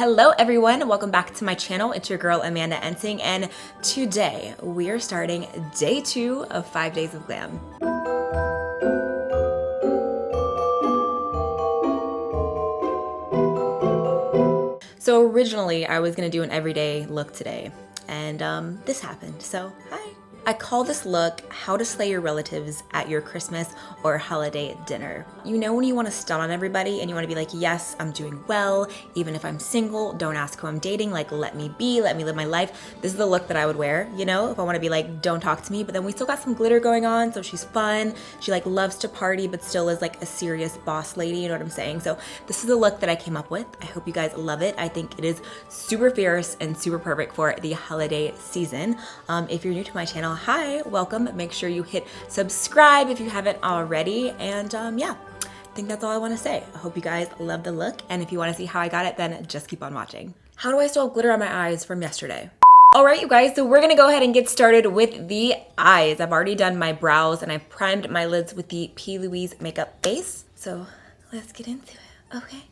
Hello everyone, welcome back to my channel. It's your girl AmandaEnsing, and today we are starting day 2 of 5 Days of Glam. So originally I was gonna do an everyday look today, and this happened, so hi. I call this look how to slay your relatives at your Christmas or holiday dinner. You know when you want to stun on everybody and you want to be like, yes, I'm doing well, even if I'm single, don't ask who I'm dating, like let me be, let me live my life. This is the look that I would wear, you know, if I want to be like, don't talk to me, but then we still got some glitter going on, so she's fun. She like loves to party, but still is like a serious boss lady, you know what I'm saying? So this is the look that I came up with. I hope you guys love it. I think it is super fierce and super perfect for the holiday season. If you're new to my channel, hi, welcome. Make sure you hit subscribe if you haven't already. And yeah, I think that's all I want to say. I hope you guys love the look. And if you want to see how I got it, then just keep on watching. How do I still have glitter on my eyes from yesterday? All right, you guys, so we're gonna go ahead and get started with the eyes. I've already done my brows and I've primed my lids with the P. Louise makeup base. So let's get into it, okay?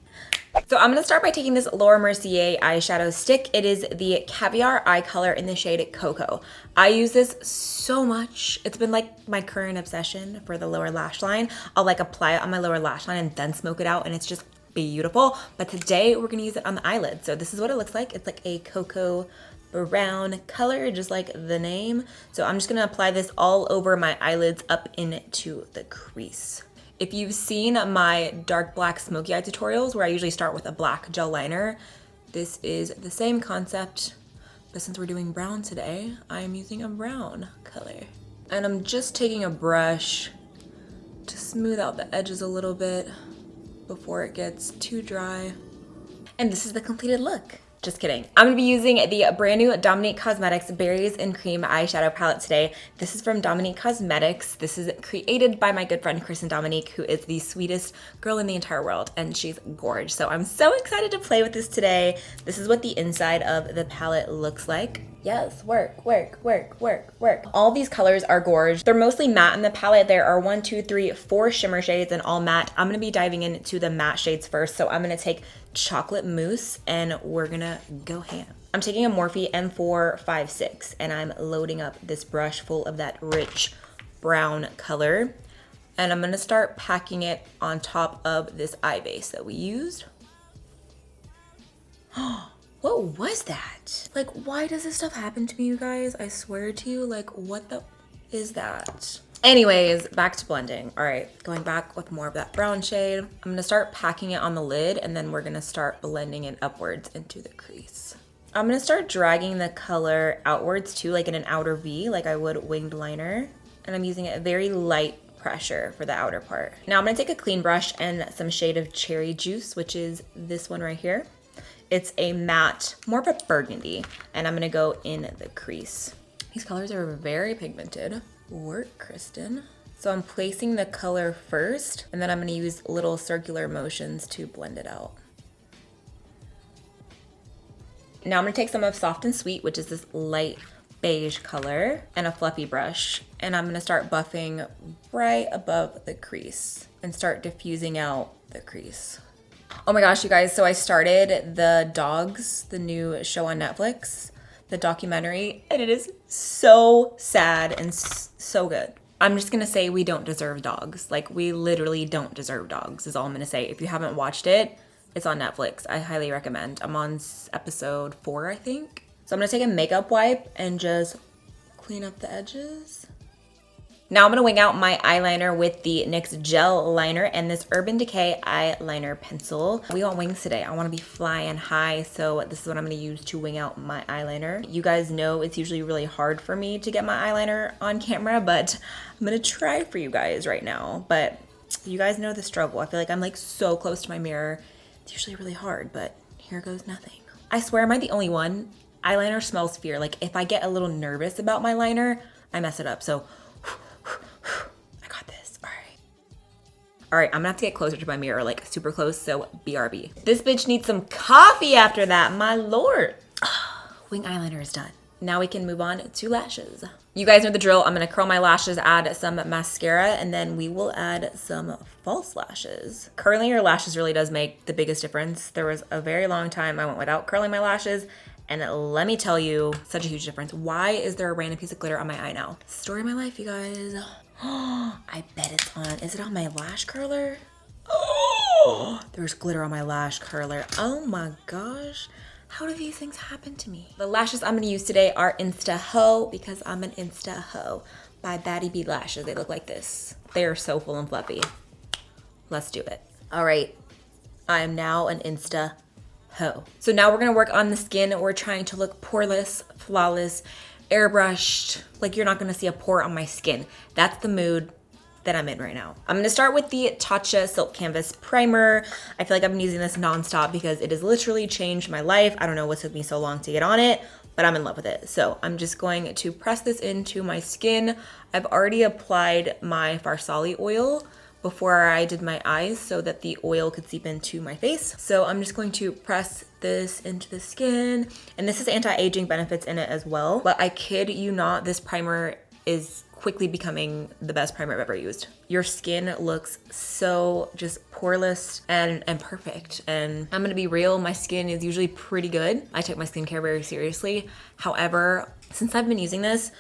So I'm gonna start by taking this Laura Mercier eyeshadow stick. It is the Caviar eye color in the shade Cocoa. I use this so much. It's been like my current obsession for the lower lash line. I'll like apply it on my lower lash line and then smoke it out, and it's just beautiful. But today we're gonna use it on the eyelid. So this is what it looks like. It's like a cocoa brown color, just like the name. So I'm just gonna apply this all over my eyelids up into the crease. If you've seen my dark black smoky eye tutorials where I usually start with a black gel liner, this is the same concept, but since we're doing brown today, I'm using a brown color. And I'm just taking a brush to smooth out the edges a little bit before it gets too dry. And this is the completed look. Just kidding. I'm gonna be using the brand new Dominique Cosmetics Berries and Cream eyeshadow palette today. This is from Dominique Cosmetics. This is created by my good friend Kristen Dominique, who is the sweetest girl in the entire world, and she's gorgeous. So I'm so excited to play with this today. This is what the inside of the palette looks like. Yes, work, work, work, work, work. All these colors are gorgeous. They're mostly matte in the palette. There are 1, 2, 3, 4 shimmer shades and all matte. I'm gonna be diving into the matte shades first. So I'm gonna take Chocolate Mousse and we're gonna go ham. I'm taking a Morphe M456 and I'm loading up this brush full of that rich brown color. And I'm gonna start packing it on top of this eye base that we used. What was that? Like, why does this stuff happen to me, you guys? I swear to you, like, what the is that? Anyways, back to blending. All right, going back with more of that brown shade. I'm gonna start packing it on the lid and then we're gonna start blending it upwards into the crease. I'm gonna start dragging the color outwards too, like in an outer V, like I would winged liner. And I'm using a very light pressure for the outer part. Now I'm gonna take a clean brush and some shade of Cherry Juice, which is this one right here. It's a matte, more of a burgundy, and I'm gonna go in the crease. These colors are very pigmented. Work, Kristen. So I'm placing the color first, and then I'm gonna use little circular motions to blend it out. Now I'm gonna take some of Soft and Sweet, which is this light beige color, and a fluffy brush, and I'm gonna start buffing right above the crease and start diffusing out the crease. Oh my gosh, you guys, so I started The Dogs, the new show on Netflix, the documentary, and it is so sad and so good. I'm just gonna say we don't deserve dogs. Like, we literally don't deserve dogs is all I'm gonna say. If you haven't watched it, it's on Netflix. I highly recommend. I'm on episode 4, I think. So I'm gonna take a makeup wipe and just clean up the edges. Now I'm gonna wing out my eyeliner with the NYX gel liner and this Urban Decay eyeliner pencil. We want wings today. I wanna be flying high, so this is what I'm gonna use to wing out my eyeliner. You guys know it's usually really hard for me to get my eyeliner on camera, but I'm gonna try for you guys right now. But you guys know the struggle. I feel like I'm like so close to my mirror. It's usually really hard, but here goes nothing. I swear, am I the only one? Eyeliner smells fear. Like, if I get a little nervous about my liner, I mess it up. So I got this. All right, I'm gonna have to get closer to my mirror, like super close, so BRB. This bitch needs some coffee after that, my lord. Wing eyeliner is done. now we can move on to lashes. You guys know the drill. I'm gonna curl my lashes, add some mascara, and then we will add some false lashes. Curling your lashes really does make the biggest difference. There was a very long time I went without curling my lashes, and let me tell you, such a huge difference. Why is there a random piece of glitter on my eye now? Story of my life, you guys. I bet it's on, is it on my lash curler? Oh, there's glitter on my lash curler. Oh my gosh. How do these things happen to me? The lashes I'm gonna use today are InstaHoe because I'm an InstaHoe by Baddie B lashes. They look like this. They are so full and fluffy. Let's do it. All right, I am now an InstaHoe. So now we're gonna work on the skin. We're trying to look poreless, flawless, airbrushed, like you're not gonna see a pore on my skin. That's the mood that I'm in right now. I'm gonna start with the Tatcha Silk Canvas Primer. I feel like I've been using this nonstop because it has literally changed my life. I don't know what took me so long to get on it, but I'm in love with it. So I'm just going to press this into my skin. I've already applied my Farsali oil before I did my eyes so that the oil could seep into my face. So I'm just going to press this into the skin. And this has anti-aging benefits in it as well. But I kid you not, this primer is quickly becoming the best primer I've ever used. Your skin looks so just poreless and perfect. And I'm gonna be real, my skin is usually pretty good. I take my skincare very seriously. However, since I've been using this,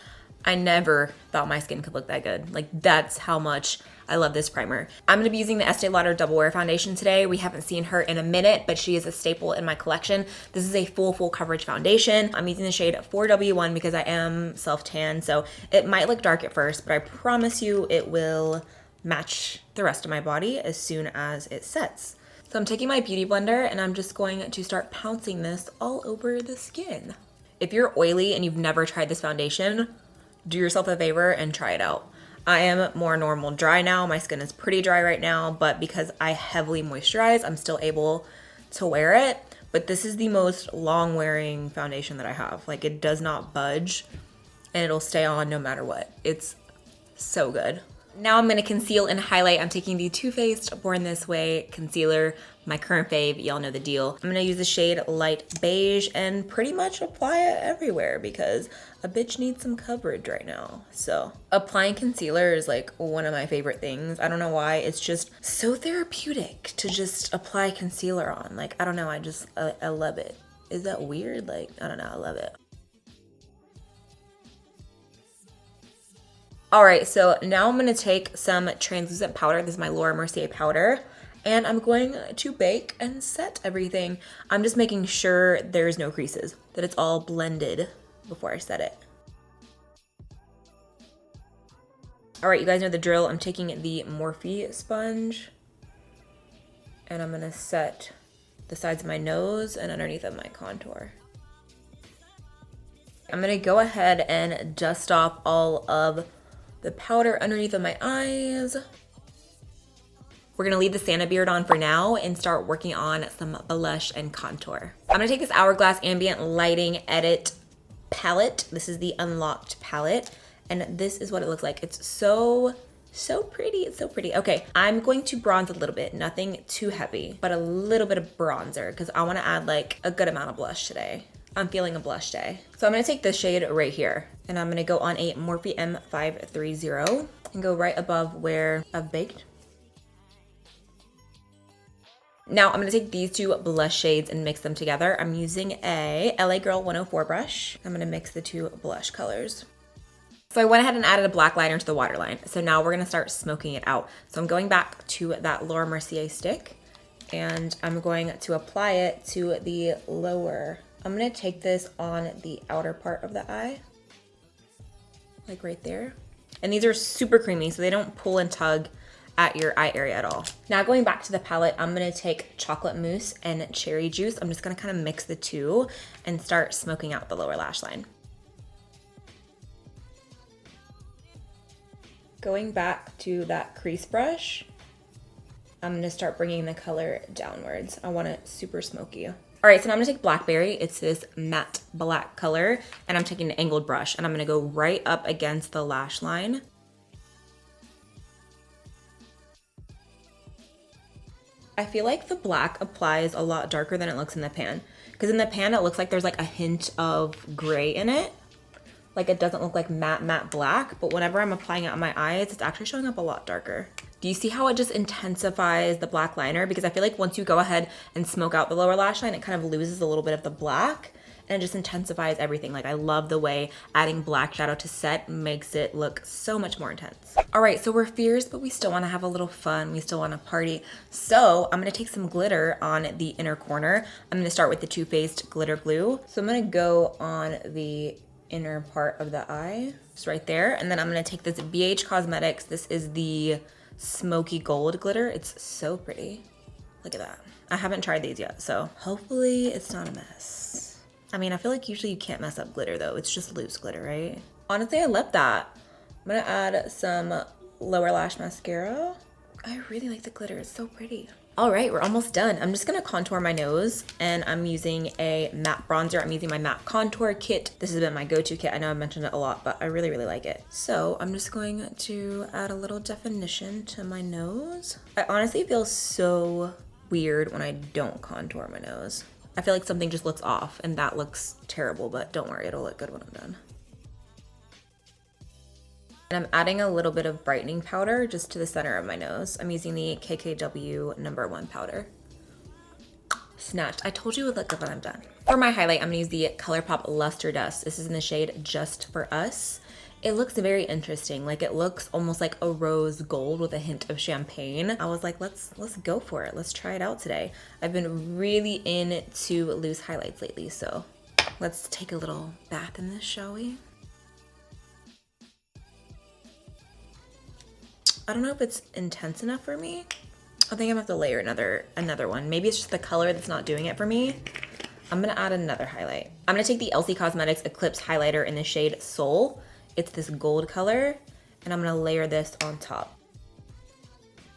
I never thought my skin could look that good. Like, that's how much I love this primer. I'm gonna be using the Estee Lauder Double Wear Foundation today. We haven't seen her in a minute, but she is a staple in my collection. This is a full coverage foundation. I'm using the shade 4W1 because I am self-tan, so it might look dark at first, but I promise you it will match the rest of my body as soon as it sets. So I'm taking my beauty blender and I'm just going to start pouncing this all over the skin. If you're oily and you've never tried this foundation, do yourself a favor and try it out. I am more normal dry now. My skin is pretty dry right now, but because I heavily moisturize, I'm still able to wear it. But this is the most long wearing foundation that I have. Like, it does not budge and it'll stay on no matter what. It's so good. Now I'm gonna conceal and highlight. I'm taking the Too Faced Born This Way concealer, my current fave, y'all know the deal. I'm gonna use the shade Light Beige and pretty much apply it everywhere because a bitch needs some coverage right now. So applying concealer is like one of my favorite things. I don't know why, it's just so therapeutic to just apply concealer on. Like, I don't know, I love it. Is that weird? Like, I don't know, I love it. All right, so now I'm gonna take some translucent powder. This is my Laura Mercier powder, and I'm going to bake and set everything. I'm just making sure there's no creases, that it's all blended before I set it. All right, you guys know the drill. I'm taking the Morphe sponge, and I'm gonna set the sides of my nose and underneath of my contour. I'm gonna go ahead and dust off all of the powder underneath of my eyes. We're gonna leave the Santa beard on for now and start working on some blush and contour. I'm gonna take this Hourglass Ambient Lighting Edit palette. This is the Unlocked palette, and this is what it looks like. It's so pretty, it's so pretty. Okay, I'm going to bronze a little bit, nothing too heavy, but a little bit of bronzer because I wanna add like a good amount of blush today. I'm feeling a blush day. So I'm gonna take this shade right here and I'm gonna go on a Morphe M530 and go right above where I've baked. Now I'm gonna take these two blush shades and mix them together. I'm using a LA Girl 104 brush. I'm gonna mix the two blush colors. So I went ahead and added a black liner to the waterline. So now we're gonna start smoking it out. So I'm going back to that Laura Mercier stick and I'm going to apply it to the lower. I'm gonna take this on the outer part of the eye, like right there. And these are super creamy, so they don't pull and tug at your eye area at all. Now going back to the palette, I'm gonna take chocolate mousse and cherry juice. I'm just gonna kind of mix the two and start smoking out the lower lash line. Going back to that crease brush, I'm gonna start bringing the color downwards. I want it super smoky. All right, so now I'm gonna take Blackberry. It's this matte black color, and I'm taking an angled brush, and I'm gonna go right up against the lash line. I feel like the black applies a lot darker than it looks in the pan, because in the pan it looks like there's like a hint of gray in it, like it doesn't look like matte black, but whenever I'm applying it on my eyes, it's actually showing up a lot darker. Do you see how it just intensifies the black liner? Because I feel like once you go ahead and smoke out the lower lash line, it kind of loses a little bit of the black and it just intensifies everything. Like I love the way adding black shadow to set makes it look so much more intense. All right, so we're fierce, but we still wanna have a little fun. We still wanna party. So I'm gonna take some glitter on the inner corner. I'm gonna start with the Too Faced glitter glue. So I'm gonna go on the inner part of the eye, just right there. And then I'm gonna take this BH Cosmetics. This is the smoky gold glitter. It's so pretty. Look at that. I haven't tried these yet, so hopefully it's not a mess. I mean, I feel like usually you can't mess up glitter though. It's just loose glitter, right? Honestly, I love that. I'm gonna add some lower lash mascara. I really like the glitter, it's so pretty. All right, we're almost done. I'm just gonna contour my nose and I'm using a matte bronzer. I'm using my matte contour kit. This has been my go-to kit. I know I mentioned it a lot, but I really, really like it. So I'm just going to add a little definition to my nose. I honestly feel so weird when I don't contour my nose. I feel like something just looks off and that looks terrible, but don't worry, it'll look good when I'm done. And I'm adding a little bit of brightening powder just to the center of my nose. I'm using the KKW #1 powder. Snatched. I told you it would look good when I'm done. For my highlight, I'm gonna use the ColourPop Luster Dust. This is in the shade Just For Us. It looks very interesting. Like it looks almost like a rose gold with a hint of champagne. I was like, let's go for it. Let's try it out today. I've been really into loose highlights lately, so let's take a little bath in this, shall we? I don't know if it's intense enough for me. I think I'm gonna have to layer another one. Maybe it's just the color that's not doing it for me. I'm gonna add another highlight. I'm gonna take the LC Cosmetics Eclipse Highlighter in the shade Soul. It's this gold color, and I'm gonna layer this on top.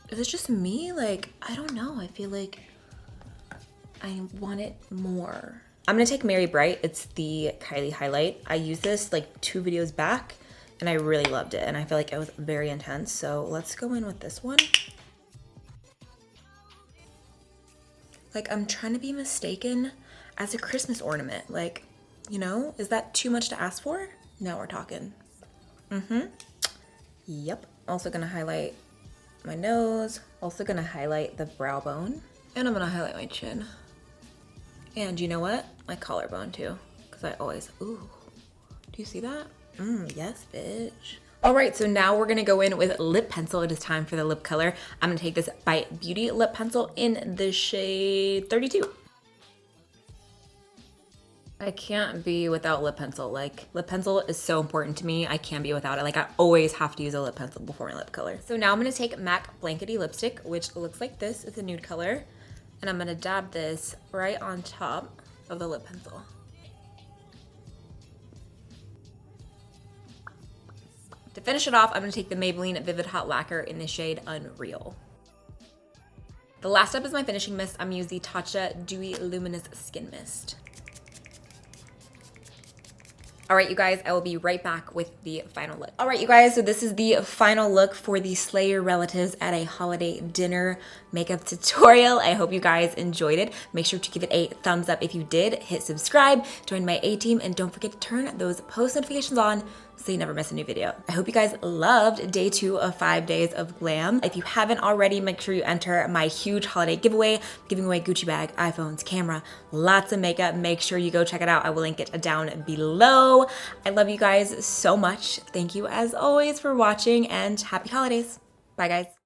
Is it just me? Like, I don't know. I feel like I want it more. I'm gonna take Mary Bright. It's the Kylie highlight. I used this like 2 videos back, and I really loved it, and I feel like it was very intense. So let's go in with this one. Like, I'm trying to be mistaken as a Christmas ornament. Like, you know, is that too much to ask for? Now we're talking. Yep. Also gonna highlight my nose. Also gonna highlight the brow bone. And I'm gonna highlight my chin. And you know what? My collarbone too. Because I always, ooh. Do you see that? Yes, bitch. All right, so now we're gonna go in with lip pencil. It is time for the lip color. I'm gonna take this Bite Beauty lip pencil in the shade 32. I can't be without lip pencil. Like, lip pencil is so important to me. I can't be without it. Like, I always have to use a lip pencil before my lip color. So now I'm gonna take MAC Blankety lipstick, which looks like this. It's a nude color. And I'm gonna dab this right on top of the lip pencil. To finish it off, I'm gonna take the Maybelline Vivid Hot Lacquer in the shade Unreal. The last step is my finishing mist. I'm gonna use the Tatcha Dewy Luminous Skin Mist. All right, you guys, I will be right back with the final look. All right, you guys, so this is the final look for the Slay Your Relatives at a Holiday Dinner makeup tutorial. I hope you guys enjoyed it. Make sure to give it a thumbs up if you did. Hit subscribe, join my A-team, and don't forget to turn those post notifications on so you never miss a new video. I hope you guys loved day 2 of 5 days of glam. If you haven't already, make sure you enter my huge holiday giveaway. I'm giving away Gucci bag, iPhones, camera, lots of makeup. Make sure you go check it out. I will link it down below. I love you guys so much. Thank you as always for watching and happy holidays. Bye guys.